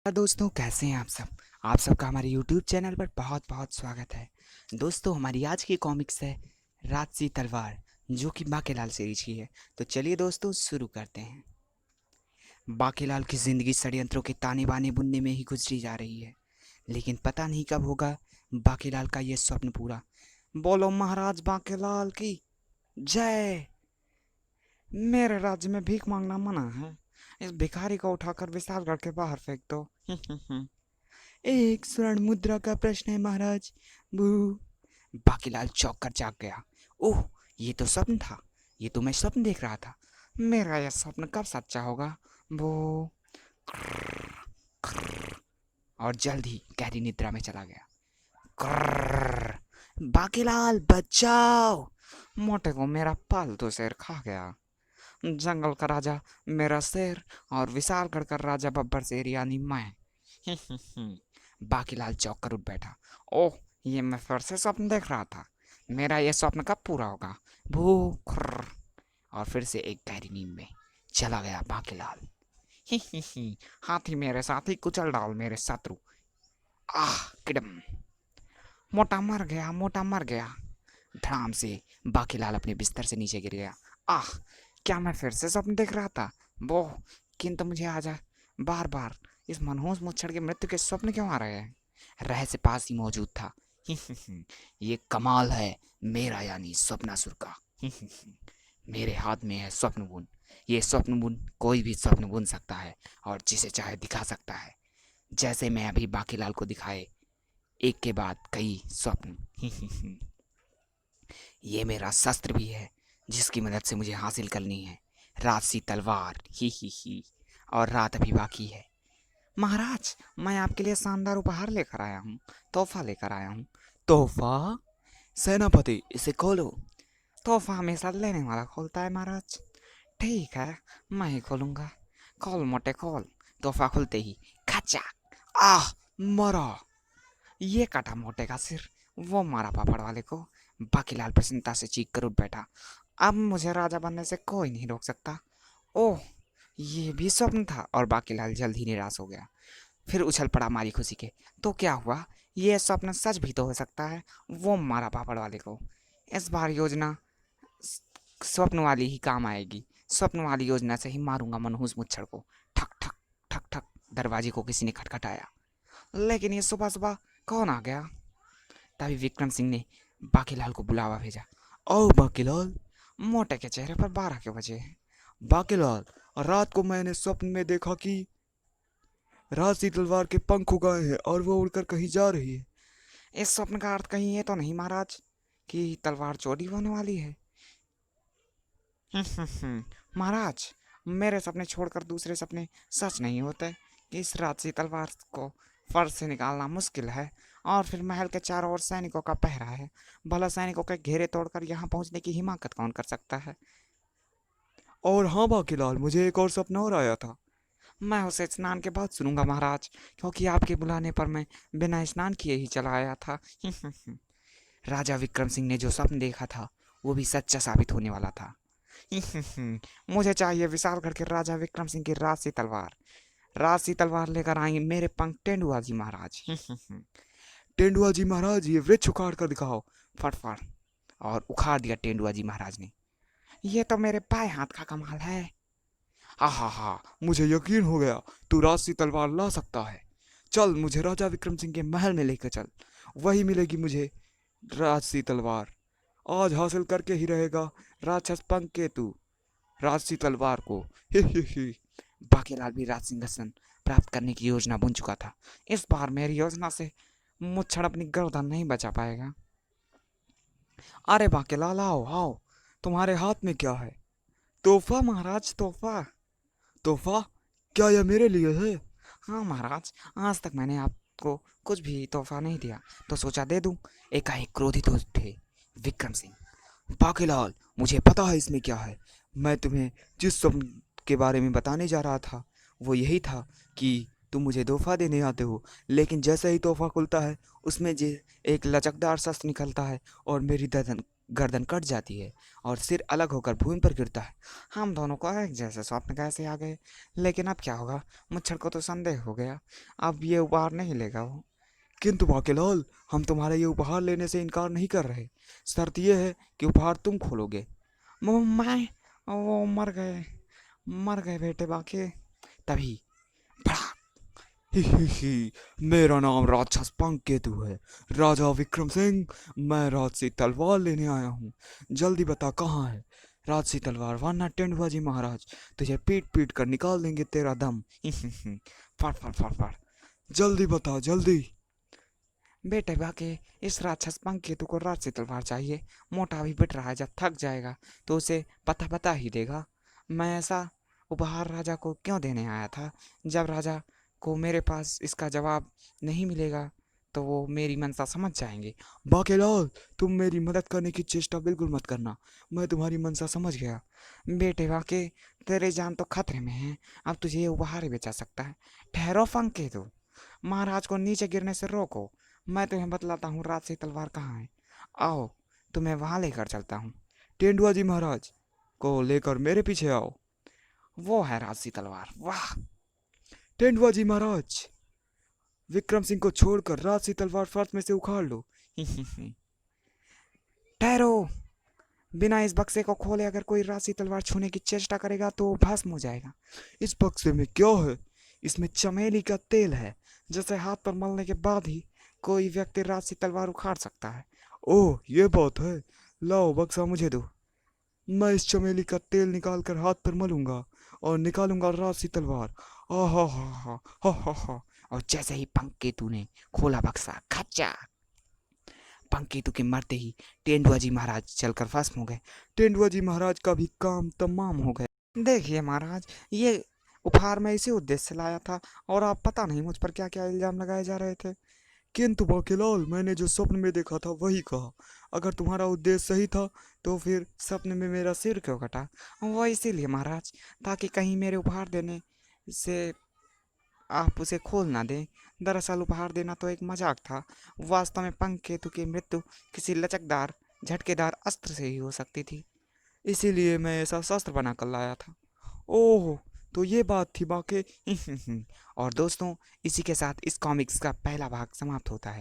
दोस्तों, कैसे हैं आप सबका हमारे YouTube चैनल पर बहुत बहुत स्वागत है। दोस्तों, हमारी आज की कॉमिक्स है राजसी तलवार, जो कि बाकेलाल सीरीज की है। तो चलिए दोस्तों, शुरू करते हैं। बाकेलाल की जिंदगी षड्यंत्रों के ताने बाने बुनने में ही गुजरी जा रही है, लेकिन पता नहीं कब होगा बाकेलाल का ये स्वप्न पूरा। बोलो महाराज बाकेलाल की जय। मेरे राज्य में भीख मांगना मना है। इस भिखारी को उठाकर विशालगढ़ के बाहर फेंक दो। एक स्वर्ण मुद्रा का प्रश्न है महाराज। बू। बाकीलाल चौंक कर जाग गया। ओह, ये तो स्वप्न था। ये तो मैं स्वप्न देख रहा था। मेरा यह स्वप्न कब सच्चा होगा? वो। और जल्द ही गहरी निद्रा में चला गया। बाकीलाल बचाओ, मोटे को मेरा पालतू शेर खा गया। जंगल का राजा मेरा शेर और विशालगढ़ का राजा बब्बर शेर यानी मैं। बाकीलाल चौंक कर उठ बैठा। ओह, ये मैं फिर से स्वप्न देख रहा था। मेरा यह स्वप्न कब पूरा होगा? भूख। और फिर से एक गहरी नींद में चला गया बाकीलाल। हाथी मेरे साथ ही कुचल डाल मेरे शत्रु। आह किडम। मोटा मर गया, मोटा मर गया। धड़ाम से बाकीलाल अपने बिस्तर से नीचे गिर गया। आह, क्या मैं फिर से स्वप्न देख रहा था? वो, किंतु मुझे आज बार बार इस मनहूस मुच्छड़ के मृत्यु के स्वप्न क्यों आ रहे हैं? रहस्य पास ही मौजूद था। ये कमाल है मेरा यानी स्वप्नासुर का। मेरे हाथ में है स्वप्न बुन। ये स्वप्न बुन कोई भी स्वप्न बुन सकता है और जिसे चाहे दिखा सकता है, जैसे मैं अभी बाकीलाल को दिखाए एक के बाद कई स्वप्न। ये मेरा शस्त्र भी है, जिसकी मदद से मुझे हासिल करनी है राजसी तलवार। ही। और रात अभी बाकी है। महाराज, मैं आपके लिए शानदार उपहार लेकर आया हूँ। तोहफा लेकर आया हूँ। तोहफा? सेनापति, इसे खोलो। तोहफा हमेशा लेने वाला खोलता है महाराज। ठीक है, मैं ही खोलूंगा। खोल मोटे खोल। तोहफा खुलते ही खचाक। आह, मरा। ये काटा मोटे का सिर। वो मारा पापड़ वाले को। बाकीलाल प्रसन्नता से चीख कर उठ बैठा। अब मुझे राजा बनने से कोई नहीं रोक सकता। ओह, ये भी स्वप्न था। और बाकीलाल जल्द ही निराश हो गया। फिर उछल पड़ा मारी खुशी के। तो क्या हुआ? ये स्वप्न सच भी तो हो सकता है। वो मारा पापड़ वाले को। इस बार योजना स्वप्न वाली ही काम आएगी। स्वप्न वाली योजना से ही मारूंगा मनहूस मुच्छड़ को। ठक ठक ठक ठक। दरवाजे को किसी ने खटखटाया। लेकिन ये सुबह सुबह कौन आ गया? तभी विक्रम सिंह ने बाकीलाल को बुलावा भेजा। ओ बाकीलाल। मोटे के चेहरे पर 12 के बजे हैं। बाकीलाल, रात को मैंने स्वप्न में देखा कि राजसी तलवार के पंख उगाए हैं और वो उड़कर कहीं जा रही है। इस स्वप्न का अर्थ कहीं ये तो नहीं महाराज कि तलवार चोरी होने वाली है? महाराज, मेरे सपने छोड़कर दूसरे सपने सच नहीं होते। इस राजसी तलवार को फर्श से निकालना मुश्किल है। और फिर महल के चारों ओर सैनिकों का पहरा है। भला सैनिकों के घेरे तोड़कर यहाँ पहुंचने की हिम्मत कौन कर सकता है? और हाँ बाकीलाल, मुझे एक और सपना और आया था। मैं उसे स्नान के बाद सुनूंगा महाराज, क्योंकि आपके बुलाने पर मैं बिना स्नान किए ही चला आया था। राजा विक्रम सिंह ने जो स्वप्न देखा था वो भी सच्चा साबित होने वाला था। मुझे चाहिए विशालगढ़ के राजा विक्रम सिंह की राजसी तलवार। राजसी तलवार लेकर आएंगे मेरे पंख तेंदुआ जी महाराज। तेंदुआ जी महाराज, ये वृक्ष उखाड़ कर दिखाओ। फट फट। और उखाड़ दिया तेंदुआ जी महाराज ने। ये तो मेरे बाएं हाथ का कमाल है। हा हा हा, मुझे यकीन हो गया तू राजसी तलवार ला सकता है। चल, मुझे राजा विक्रम सिंह के महल में लेकर चल। वही मिलेगी मुझे राजसी तलवार। आज हासिल करके ही रहेगा राक्षस पंख के तू राजसी तलवार को। ही। बाकीलाल भी राज सिंहासन प्राप्त करने की योजना बुन चुका था। इस बार मेरी योजना से मुच्छड़ अपनी गर्दन नहीं बचा पाएगा। अरे बाकीलाल, आओ आओ। तुम्हारे हाथ में क्या है? तोहफा महाराज, तोहफा। तोहफा? क्या यह मेरे लिए है? हाँ महाराज, आज तक मैंने आपको कुछ भी तोहफा नहीं दिया, तो सोचा दे दूं। एकाएक क्रोधित हो उठे विक्रम सिंह। बाकीलाल, मुझे पता है इसमें क्या है। मैं तुम्हें जिस स्वप्न के बारे में बताने जा रहा था वो यही था कि तुम मुझे तोहफा देने आते हो, लेकिन जैसे ही तोहफा खुलता है उसमें जे एक लचकदार शस्त्र निकलता है और मेरी गर्दन कट जाती है और सिर अलग होकर भूमि पर गिरता है। हम दोनों को एक जैसे स्वप्न कैसे आ गए? लेकिन अब क्या होगा? मच्छर को तो संदेह हो गया, अब ये उपहार नहीं लेगा वो। किंतु बाकेलाल, हम तुम्हारे ये उपहार लेने से इनकार नहीं कर रहे। शर्त यह है कि उपहार तुम खोलोगे। मैं वो मर गए बेटे बाके। तभी भड़ाक, ही, मेरा नाम राक्षस पंकेतु है, राजा विक्रम सिंह। मैं राजसी तलवार लेने आया हूँ। जल्दी बता कहाँ है राजसी तलवार, वरना टेंडुआ जी महाराज तुझे पीट पीट कर निकाल देंगे तेरा दम। फट फट फट फट, जल्दी बता जल्दी। बेटे बाके, इस राक्षस पंकेतु को राजसी तलवार चाहिए। मोटा भी पिट रहा है, जब थक जाएगा तो उसे पता पता ही देगा। मैं ऐसा उपहार राजा को क्यों देने आया था? जब राजा को मेरे पास इसका जवाब नहीं मिलेगा तो वो मेरी मंशा समझ जाएंगे। बाकेलाल, तुम मेरी मदद करने की चेष्टा बिल्कुल मत करना, मैं तुम्हारी मंशा समझ गया। बेटे बाके, तेरे जान तो खतरे में है, अब तुझे ये उपहार ही बेचा सकता है। ठहरो पंकेतु, महाराज को नीचे गिरने से रोको। मैं तुम्हें बतलाता हूँ राजसी तलवार कहाँ है। आओ, तुम्हें वहां लेकर चलता हूँ। तेंदुआ जी महाराज को लेकर मेरे पीछे आओ। वो है राजसी तलवार, वाह। तेंदुआ जी महाराज, विक्रम सिंह को छोड़कर राजसी तलवार फर्श में से उखाड़ लो। ठहरो, बिना इस बक्से को खोले अगर कोई राजसी तलवार छूने की चेष्टा करेगा तो वो भस्म हो जाएगा। इस बक्से में क्या है? इसमें चमेली का तेल है, जैसे हाथ पर मलने के बाद ही कोई व्यक्ति राजसी तलवार उखाड़ सकता है। ओह, ये बात है। लाओ बक्सा मुझे दो। मैं इस चमेली का तेल निकाल कर हाथ पर मलूंगा और निकालूंगा राजसी तलवार। आहा हा। और जैसे ही पंकेतु ने खोला बक्सा, खच्चा, पंकेतु के मरते ही तेंदुआ जी महाराज चलकर भस्म हो गए। तेंदुआ जी महाराज का भी काम तमाम हो गया। देखिए महाराज, ये उपहार मैं इसी उद्देश्य से लाया था, और आप पता नहीं मुझ पर क्या क्या इल्जाम लगाए जा रहे थे। किंतु बाकेलाल, मैंने जो स्वप्न में देखा था वही कहा। अगर तुम्हारा उद्देश्य सही था तो फिर सपने में मेरा सिर क्यों कटा? वो इसीलिए महाराज, ताकि कहीं मेरे उपहार देने से आप उसे खोल ना दें। दरअसल उपहार देना तो एक मजाक था। वास्तव में पंकेतु की मृत्यु किसी लचकदार झटकेदार अस्त्र से ही हो सकती थी, इसीलिए मैं ऐसा शस्त्र बना कर लाया था। ओह, तो ये बात थी बाकी। और दोस्तों, इसी के साथ इस कॉमिक्स का पहला भाग समाप्त होता है।